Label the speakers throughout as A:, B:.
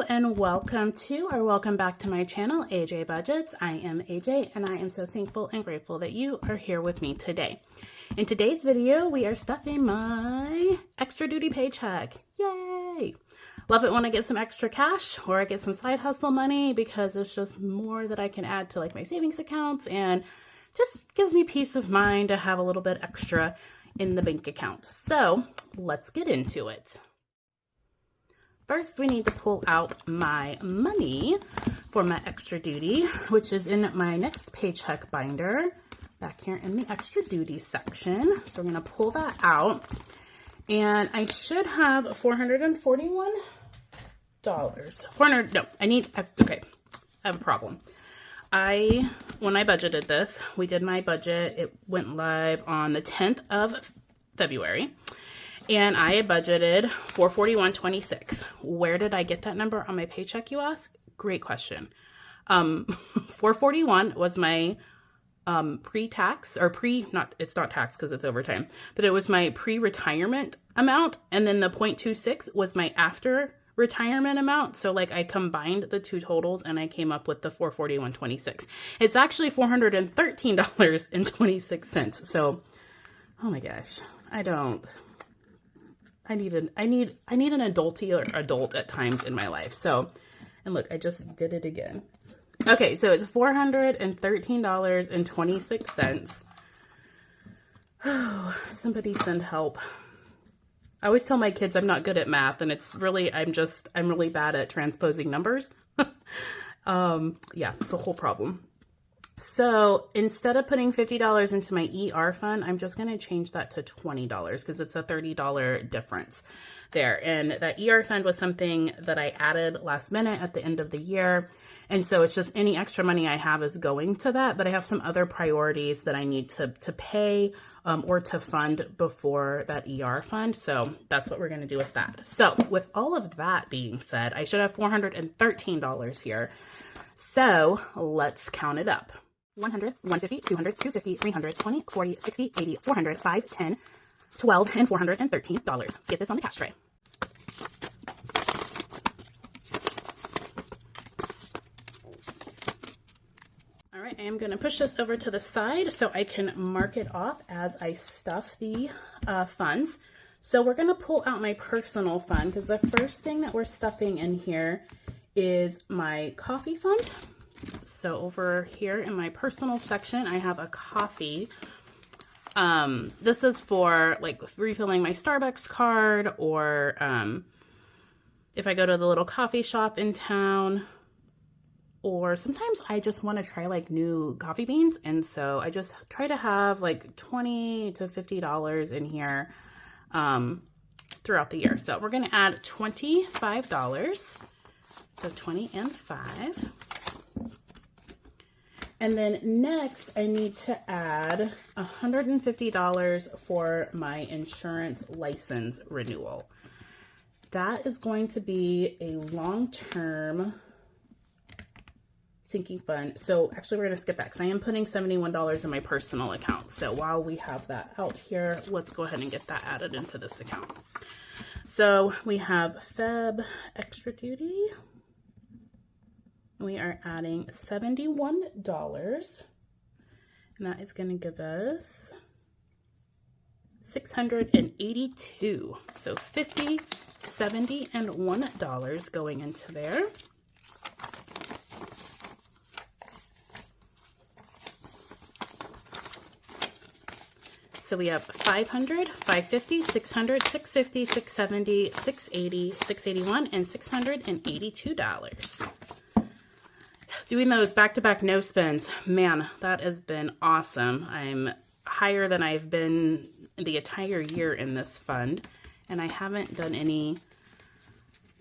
A: and welcome to or welcome back to my channel, AJ Budgets. I am AJ and I am so thankful and grateful that you are here with me today. In today's video, we are stuffing my extra duty paycheck. Yay! Love it when I get some extra cash or I get some side hustle money because it's just more that I can add to like my savings accounts and just gives me peace of mind to have a little bit extra in the bank account. So let's get into it. First, we need to pull out my money for my extra duty, which is in my next paycheck binder back here in the extra duty section. So we're going to pull that out and I should have $441. Okay, I have a problem. When I budgeted this, we did my budget. It went live on the 10th of February. And I budgeted $441.26. Where did I get that number on my paycheck, you ask? Great question. $441 was my pre-tax, or it's not tax because it's overtime, but it was my pre-retirement amount. And then the 0.26 was my after retirement amount. So like I combined the two totals and I came up with the $441.26. It's actually $413.26. So, oh my gosh, I need an adult at times in my life. So, and look, I just did it again. Okay, so it's $413.26. Oh, somebody send help. I always tell my kids I'm not good at math, and it's really, I'm really bad at transposing numbers. Yeah, it's a whole problem. So instead of putting $50 into my ER fund, I'm just going to change that to $20 because it's a $30 difference there. And that ER fund was something that I added last minute at the end of the year. And so it's just any extra money I have is going to that, but I have some other priorities that I need to pay or to fund before that ER fund. So that's what we're going to do with that. So with all of that being said, I should have $413 here. So let's count it up. 100, 150, 200, 250, 300, 20, 40, 60, 80, 400, 5, 10, 12, and $413. Let's get this on the cash tray. All right, I am going to push this over to the side so I can mark it off as I stuff the funds. So we're going to pull out my personal fund because the first thing that we're stuffing in here is my coffee fund. So over here in my personal section, I have a coffee. This is for like refilling my Starbucks card or if I go to the little coffee shop in town, or sometimes I just want to try like new coffee beans. And so I just try to have like $20 to $50 in here throughout the year. So we're going to add $25. So 20 and 5. And then next I need to add $150 for my insurance license renewal. That is going to be a long-term sinking fund. So actually we're going to skip that because I am putting $71 in my personal account. So while we have that out here, let's go ahead and get that added into this account. So we have Feb extra duty. We are adding $71, and that is going to give us $682. So $50, $70, and $1 going into there. So we have 500, 550, 600, 650, 670, 680, 681, and $682. Doing those back-to-back no spends, man, that has been awesome. I'm higher than I've been the entire year in this fund, and I haven't done any,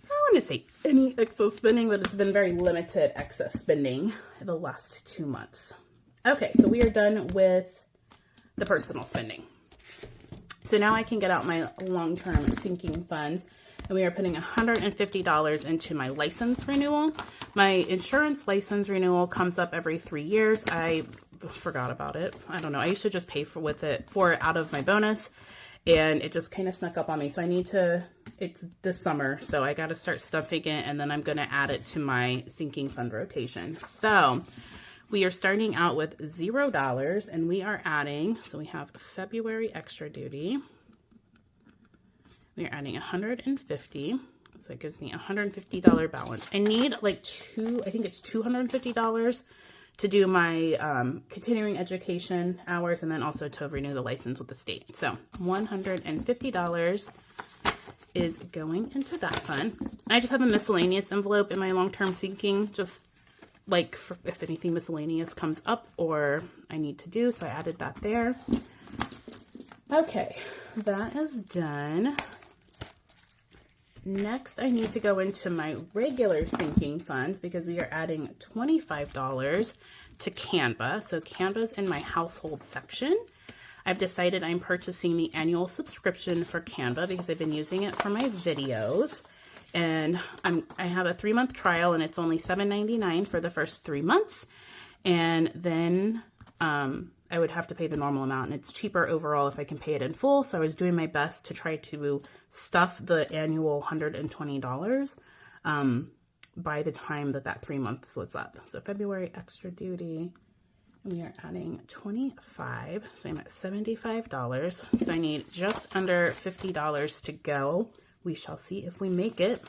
A: I want to say any excess spending, but it's been very limited excess spending the last 2 months. Okay, so we are done with the personal spending. So now I can get out my long-term sinking funds. And we are putting $150 into my license renewal. My insurance license renewal comes up every 3 years. I forgot about it. I don't know. I used to just pay for it out of my bonus, and it just kind of snuck up on me. So I need to it's this summer, so I got to start stuffing it, and then I'm going to add it to my sinking fund rotation. So we are starting out with $0, and we are adding, so we have February extra duty. We are adding 150, so it gives me a $150 balance. I need like I think it's $250 to do my continuing education hours, and then also to renew the license with the state. So $150 is going into that fund. I just have a miscellaneous envelope in my long-term sinking, just like for if anything miscellaneous comes up or I need to do, so I added that there. Okay, that is done. Next, I need to go into my regular sinking funds because we are adding $25 to Canva. So Canva's in my household section. I've decided I'm purchasing the annual subscription for Canva because I've been using it for my videos. And I have a 3-month trial, and it's only $7.99 for the first 3 months. And then I would have to pay the normal amount, and it's cheaper overall if I can pay it in full. So I was doing my best to try to stuff the annual $120 by the time that 3 months was up. So February extra duty, we are adding 25, so I'm at $75. So I need just under $50 to go. We shall see if we make it.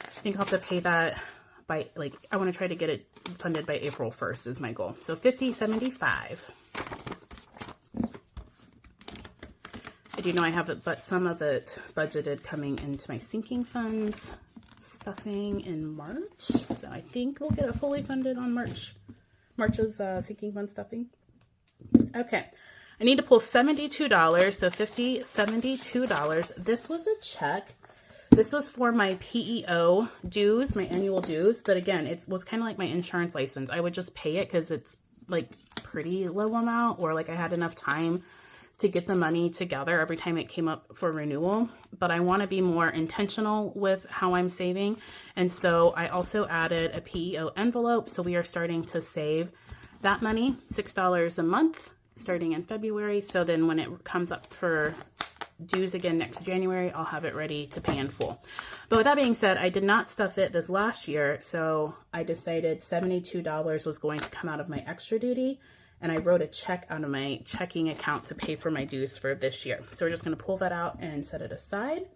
A: I think I'll have to pay that by, like, I want to try to get it funded by April 1st is my goal. So $50.75. I do know I have it, but some of it budgeted coming into my sinking funds stuffing in March. So I think we'll get it fully funded on March's sinking fund stuffing. Okay. I need to pull $72, so $72. This was a check. This was for my PEO dues, my annual dues. But again, it was kind of like my insurance license. I would just pay it because it's like pretty low amount, or like I had enough time to get the money together every time it came up for renewal. But I want to be more intentional with how I'm saving. And so I also added a PEO envelope. So we are starting to save that money, $6 a month, starting in February. So then when it comes up for dues again next January, I'll have it ready to pay in full. But with that being said, I did not stuff it this last year. So I decided $72 was going to come out of my extra duty. And I wrote a check out of my checking account to pay for my dues for this year. So we're just going to pull that out and set it aside.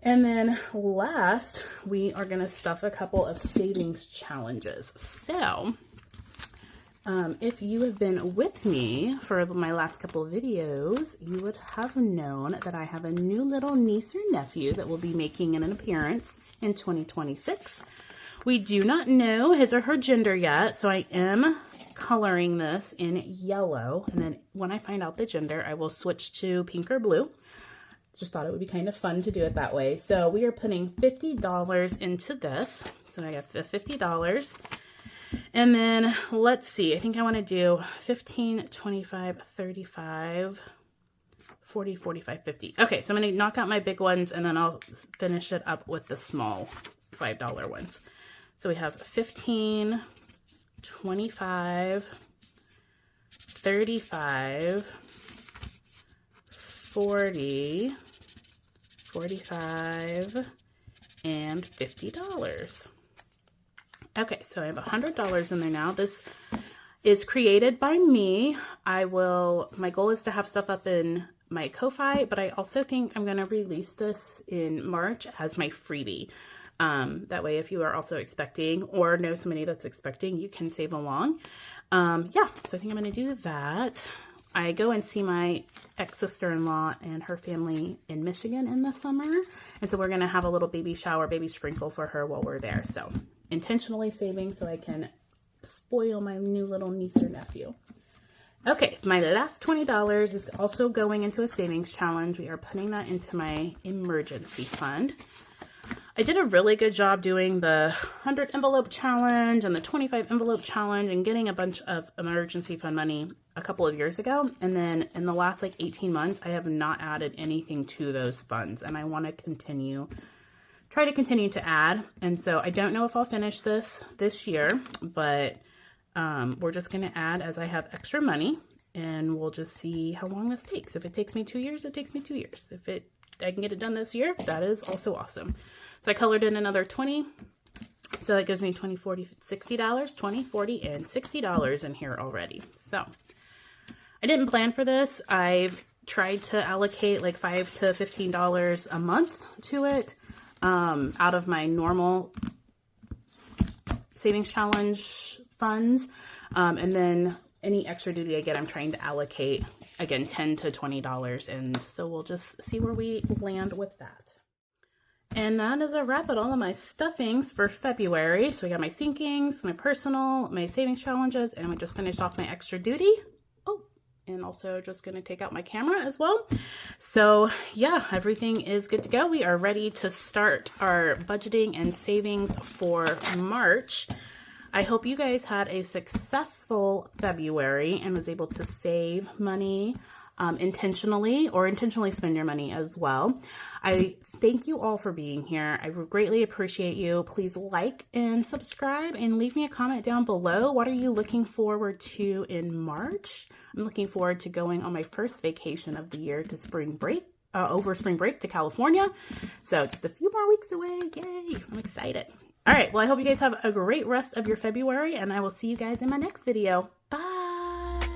A: And then last, we are going to stuff a couple of savings challenges. So if you have been with me for my last couple of videos, you would have known that I have a new little niece or nephew that will be making an appearance in 2026. We do not know his or her gender yet, so I am coloring this in yellow. And then when I find out the gender, I will switch to pink or blue. Just thought it would be kind of fun to do it that way. So we are putting $50 into this. So I got the $50. And then let's see, I think I want to do 15, 25, 35, 40, 45, 50. Okay, so I'm going to knock out my big ones, and then I'll finish it up with the small $5 ones. So we have 15, 25, 35, 40, 45, and $50. Okay, so I have $100 in there now. This is created by me. My goal is to have stuff up in my Ko-Fi, but I also think I'm going to release this in March as my freebie. That way, if you are also expecting or know somebody that's expecting, you can save along. Yeah, so I think I'm going to do that. I go and see my ex-sister-in-law and her family in Michigan in the summer. And so we're going to have a little baby shower, baby sprinkle for her while we're there. So intentionally saving so I can spoil my new little niece or nephew. Okay, my last $20 is also going into a savings challenge. We are putting that into my emergency fund. I did a really good job doing the 100 envelope challenge and the 25 envelope challenge and getting a bunch of emergency fund money a couple of years ago. And then in the last like 18 months, I have not added anything to those funds. And I want to try to continue to add. And so I don't know if I'll finish this year, but we're just going to add as I have extra money, and we'll just see how long this takes. If it takes me 2 years, it takes me 2 years. If it I can get it done this year, that is also awesome. So I colored in another 20. So that gives me $20, $40, $60, $20, $40, and $60 in here already. So I didn't plan for this. I've tried to allocate like $5 to $15 a month to it out of my normal savings challenge funds. And then any extra duty I get, I'm trying to allocate, again, $10 to $20. And so we'll just see where we land with that. And that is a wrap at all of my stuffings for February. So we got my sinkings, my personal, my savings challenges, and we just finished off my extra duty. Oh, and also just going to take out my camera as well. So yeah, everything is good to go. We are ready to start our budgeting and savings for March. I hope you guys had a successful February and was able to save money intentionally, or intentionally spend your money as well. I thank you all for being here. I greatly appreciate you. Please like and subscribe and leave me a comment down below. What are you looking forward to in March? I'm looking forward to going on my first vacation of the year to spring break, over spring break to California. So just a few more weeks away. Yay! I'm excited. All right. Well, I hope you guys have a great rest of your February, and I will see you guys in my next video. Bye.